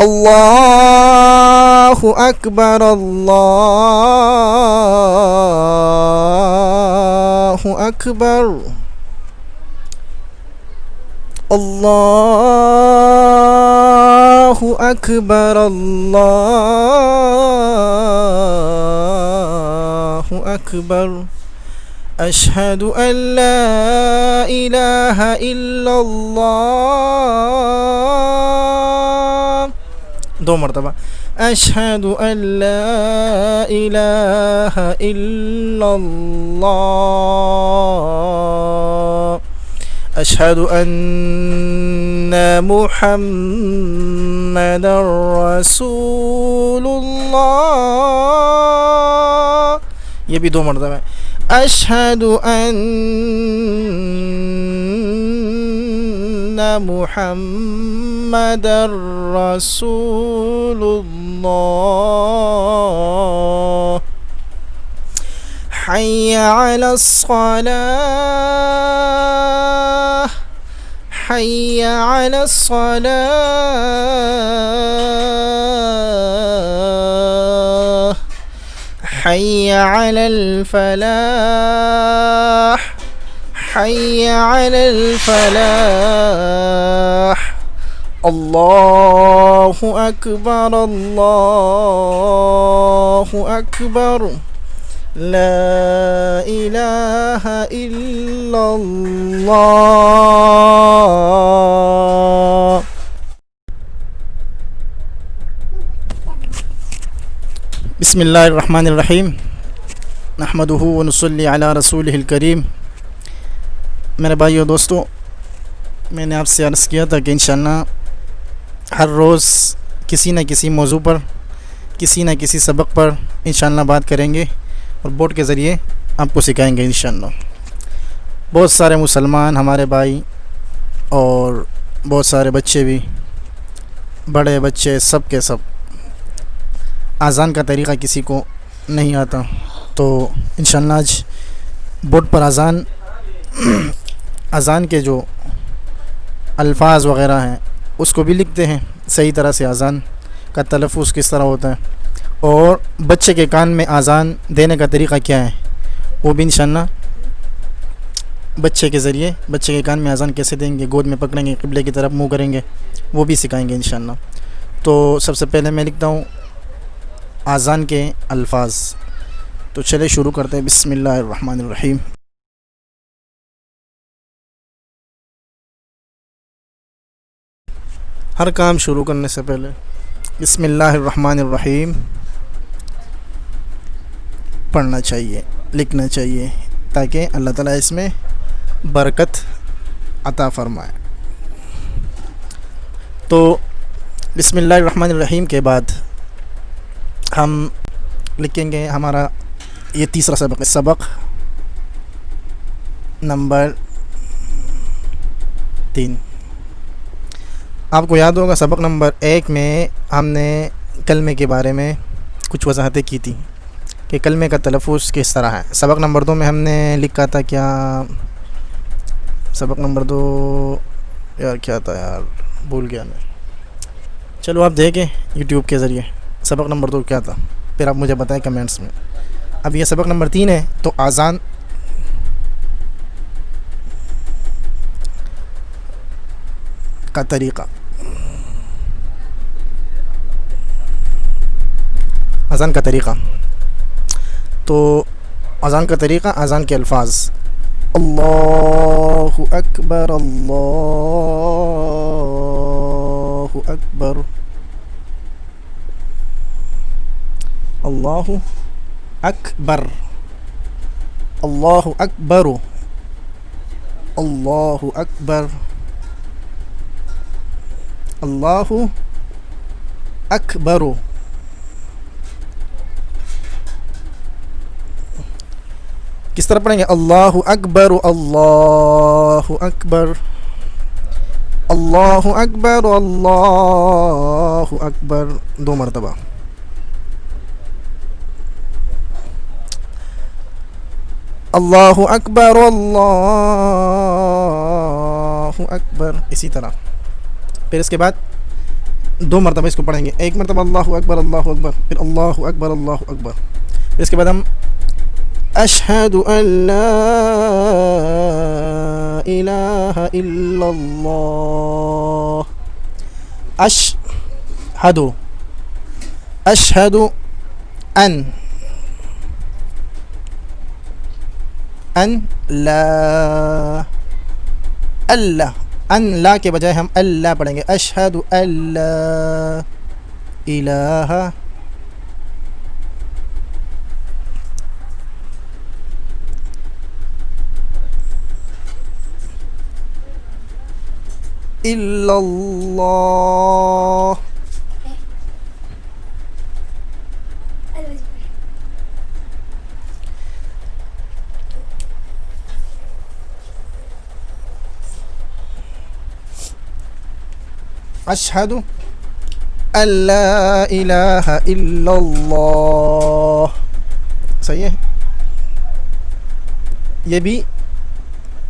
अल्लाहु अकबर अल्लाहु अकबर अल्लाहु अकबर अल्लाहु अकबर अशहदु अल्ला इलाहा इल्लल्लाह। दो मरतबा अशहदु अल्ला इलाहा इल्लल्लाह अशहदु अन्ना मुहम्मदर रसूलुल्लाह। ये भी दो मरतबा अशहदु अन्ना मुहम्मदर रसूलुल्लाह। हय्या अलस्सलाह हय्या अलस्सलाह हय्या अलल फलाह हय्या अलल फलाह। अल्लाहु अकबर ला इलाहा इल्लल्लाह। बिस्मिल्लाहिर्रहमानिर्रहीम नहमदुहु व नुसल्ली अला रसूलिहिल करीम। मेरे भाइयों दोस्तों, मैंने आपसे अर्ज़ किया था कि इंशाअल्लाह हर रोज़ किसी न किसी मौजू पर किसी न किसी सबक पर इंशाअल्लाह बात करेंगे और बोर्ड के ज़रिए आपको सिखाएंगे इंशाअल्लाह। बहुत सारे मुसलमान हमारे भाई और बहुत सारे बच्चे भी, बड़े बच्चे, सब के सब अज़ान का तरीक़ा किसी को नहीं आता, तो इंशाअल्लाह आज बोर्ड पर अज़ान के जो अल्फाज वग़ैरह हैं उसको भी लिखते हैं, सही तरह से अज़ान का तलफ़ुज़ किस तरह होता है और बच्चे के कान में अज़ान देने का तरीक़ा क्या है वो भी इंशाअल्लाह बच्चे के ज़रिए, बच्चे के कान में अज़ान कैसे देंगे, गोद में पकड़ेंगे, क़िबले की तरफ मुँह करेंगे, वो भी सिखाएंगे इंशाअल्लाह। तो सबसे पहले मैं लिखता हूँ अज़ान के अल्फाज। तो चले शुरू करते हैं। बिस्मिल्लाहिर्रहमानिर्रहीम। हर काम शुरू करने से पहले बिस्मिल्लाहिर्रहमानिर्रहीम पढ़ना चाहिए, लिखना चाहिए, ताकि अल्लाह ताला इसमें बरकत अता फ़रमाए। तो बिस्मिल्लाहिर्रहमानिर्रहीम के बाद हम लिखेंगे हमारा ये तीसरा सबक है, सबक नंबर 3। आपको याद होगा सबक नंबर 1 में हमने कलमे के बारे में कुछ वजाहतें की थी कि कलमे का तलफ़ुज़ किस तरह है। सबक नंबर 2 में हमने लिखा था क्या, सबक नंबर 2 यार क्या था यार, भूल गया मैं। चलो आप देखें यूट्यूब के ज़रिए सबक नंबर 2 क्या था, फिर आप मुझे बताएं कमेंट्स में। अब ये सबक नंबर 3 है, तो अज़ान का तरीक़ा, अज़ान का तरीक़ा। तो अज़ान का तरीक़ा, अज़ान के अल्फाज अल्लाहु अकबर अल्लाहु अकबर अल्लाहु अकबर अल्लाहु अकबर अल्लाहु अकबर अल्लाहु अकबर। किस तरह पढ़ेंगे? अल्लाहु अकबर अल्लाहु अकबर अल्लाहु अकबर अल्लाहु अकबर, 2 मरतबा। अल्लाहु अकबर अल्लाहु अकबर, इसी तरह। फिर इसके बाद 2 मरतबा इसको पढ़ेंगे। एक मरतबा अल्लाहु अकबर, फिर अल्लाहु अकबर, फिर इसके बाद हम अशहदु अल्ला इलाहा इल्लल्लाह, अशहदु, अशहदु अन ला, अल्लाह, अन ला के बजाय हम अल्लाह पढ़ेंगे। अशहदु अल्ला इलाहा इल्लल्लाह, अशहदु अल्ला इलाहा इल्लल्लाह। सही है, ये भी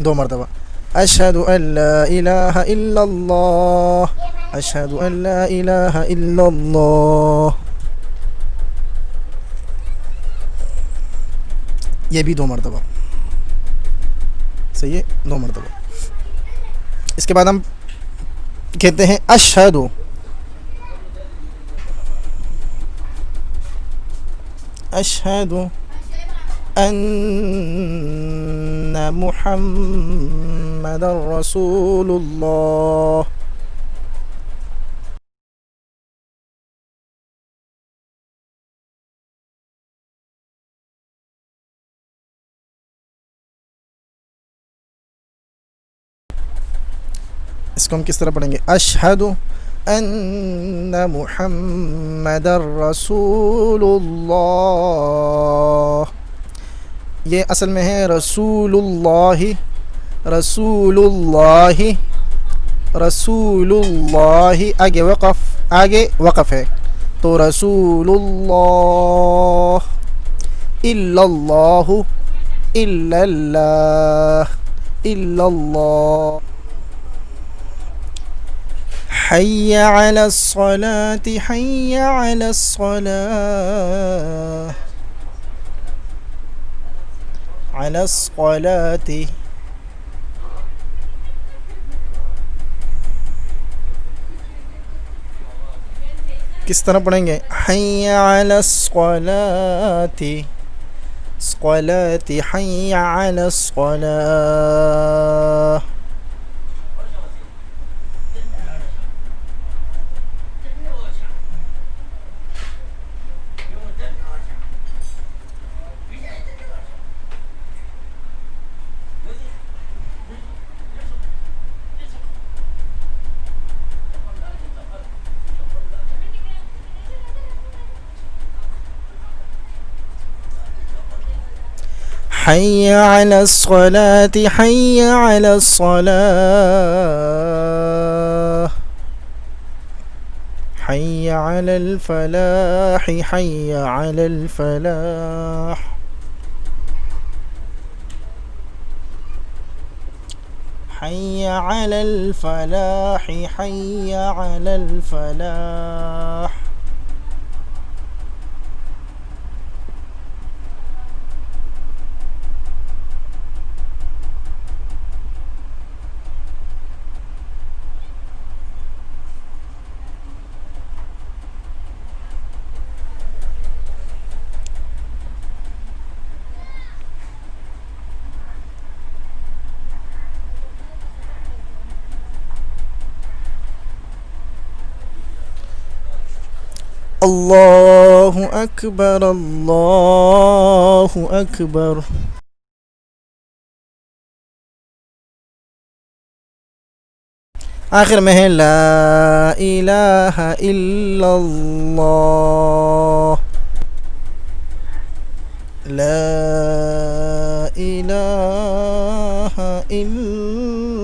2 मरतबा। अशहदु अल्ला इलाहा इल्लल्लाह, अशहदु अल्ला इलाहा इल्लल्लाह, ये भी 2 मरतबा। सही है, 2 मरतबा। इसके बाद हम कहते हैं अशहदु अशहदु अन्ना मुहम्मदर रसूलुल्लाह, इसको हम किस तरह पढ़ेंगे? अशहदु अन्ना मुहम्मदर रसूलुल्लाह, ये असल में है रसूलुल्लाहि, रसूलुल्लाहि, रसूलुल्लाहि, आगे वक़फ़ है तो रसूलुल्लाह, इल्लल्लाहु, इल्लल्लाह, इल्लल्लाह, हय्य अलस सलाति, हय्य अलस सलाह, अलस सलाति, किस तरह पढ़ेंगे? हय्य अलस सलाति, सलाति, हय्य अलस सलाह, حي على الصلاة، حي على الصلاة، حي على الفلاح، حي على الفلاح، حي على الفلاح، حي على الفلاح. अल्लाहु अकबर, अल्लाहु अकबर। आखिर में है ला इलाहा इल्लल्लाह, ला इलाहा इल्लल्लाह।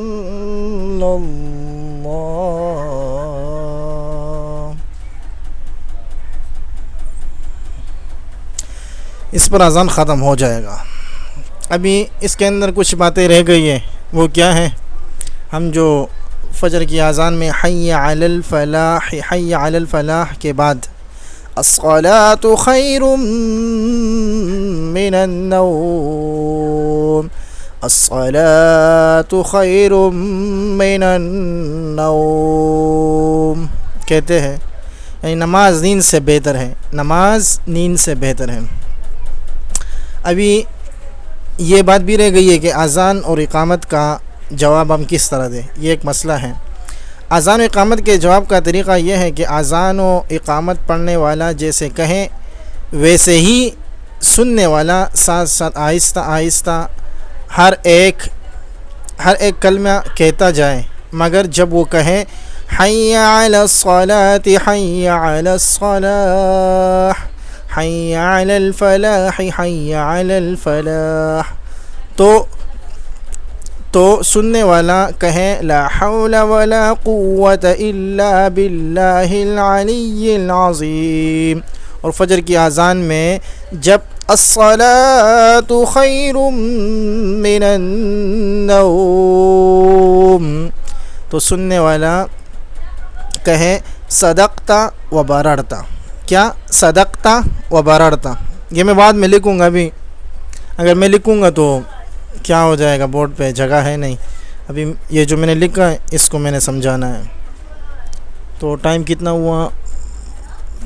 इस पर अज़ान ख़त्म हो जाएगा। अभी इसके अंदर कुछ बातें रह गई है, वो क्या है? हम जो फजर की आज़ान में हय्या अलल फलाह के बाद अस्सलातु खैरुम मिनन नौम, अस्सलातु खैरुम मिनन नौम कहते हैं, यानी नमाज नींद से बेहतर है, नमाज नींद से बेहतर है। अभी ये बात भी रह गई है कि अज़ान और इक़ामत का जवाब हम किस तरह दें, ये एक मसला है। अज़ान और इक़ामत के जवाब का तरीक़ा यह है कि अज़ान और इक़ामत पढ़ने वाला जैसे कहे वैसे ही सुनने वाला साथ साथ आहिस्ता आहिस्ता हर एक कलमा कहता जाए, मगर जब वो कहे हय्या अलस सलाति हय्या अलस सलाह हय्या अलल फलाह हय्या अलल फलाह, तो सुनने वाला कहे ला हौला वला कुव्वता इल्ला बिल्लाहिल अलिय्यिल अज़ीम। और फजर की आज़ान में जब अस्सलातु खैरुम मिनन नौम, तो सुनने वाला कहे सदक़ता व बररता। क्या? सदक़ता व बररता। ये मैं बाद में लिखूँगा, अभी अगर मैं लिखूँगा तो क्या हो जाएगा, बोर्ड पे जगह है नहीं। अभी ये जो मैंने लिखा है इसको मैंने समझाना है। तो टाइम कितना हुआ?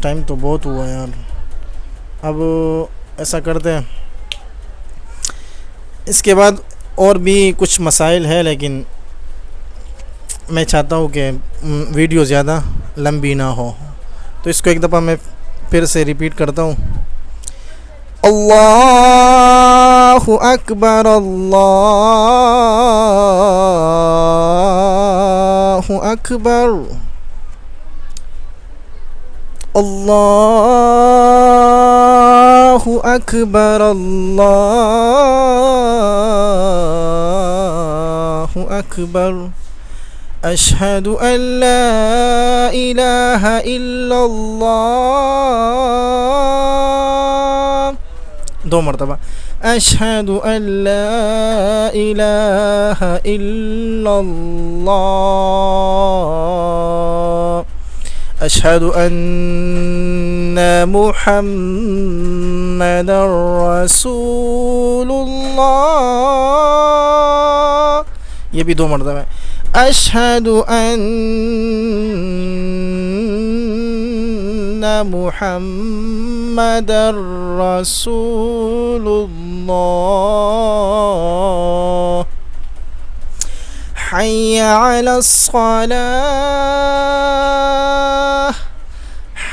टाइम तो बहुत हुआ यार। अब ऐसा करते हैं, इसके बाद और भी कुछ मसाइल है, लेकिन मैं चाहता हूँ कि वीडियो ज़्यादा लंबी ना हो, तो इसको एक दफ़ा मैं फिर से रिपीट करता हूँ। अल्लाहु अकबर अल्लाहु अकबर अल्लाहु अकबर अल्लाहु अकबर अशहदु अल्ला इलाहा इल्लल्लाह, 2 मरतबा अशहदु अल्ला इलाहा इल्लल्लाह अशहदु अन्ना मुहम्मदर रसूलुल्लाह, ये भी 2 मरतबा है। अशहदु अन्ना मुहम्मदर रसूलुल्लाह हय्या अलस सलाह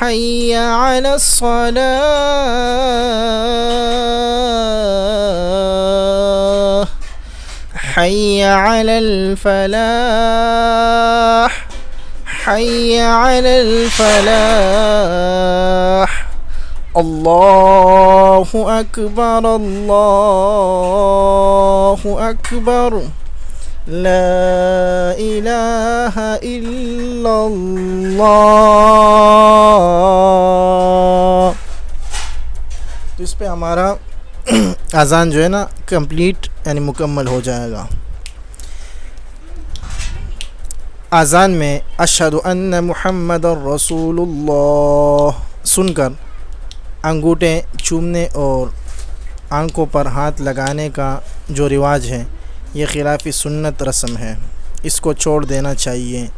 हय्या अलस सलाह हय्या अलल फलाह हय्या अलल फलाह अल्लाहु अकबर ला इलाहा इल्लल्लाह। तो इस पे हमारा अज़ान जो है ना कंप्लीट यानी मुकम्मल हो जाएगा। अज़ान में अशहदु अन्ना मुहम्मदर रसूलुल्लाह सुनकर अंगूठे चूमने और आंखों पर हाथ लगाने का जो रिवाज है ये खिलाफ़ी सुन्नत रस्म है, इसको छोड़ देना चाहिए।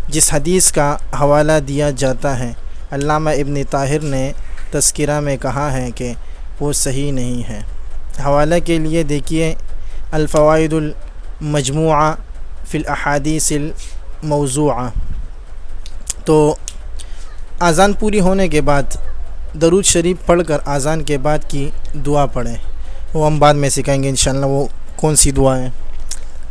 जिस हदीस का हवाला दिया जाता है अल्लामा इब्न ताहिर ने तज़किरा में कहा है कि वो सही नहीं है। हवाला के लिए देखिए अल-फ़वाइदुल मजमूआ फ़िल अहादीसिल मौज़ूआ। तो अज़ान पूरी होने के बाद दरूद शरीफ पढ़कर अज़ान के बाद की दुआ पढ़ें, वो हम बाद में सिखाएंगे इंशाअल्लाह वो कौन सी दुआ है।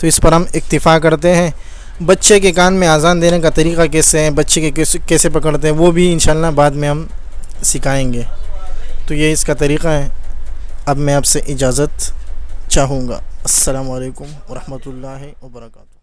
तो इस पर हम इक्तिफ़ा करते हैं। बच्चे के कान में अज़ान देने का तरीक़ा कैसे है, बच्चे के कैसे पकड़ते हैं, वो भी इंशाअल्लाह बाद में हम सिखाएंगे। तो ये इसका तरीक़ा है। अब मैं आपसे इजाज़त चाहूँगा। अस्सलामु अलैकुम व रहमतुल्लाहि व बरकातुहू।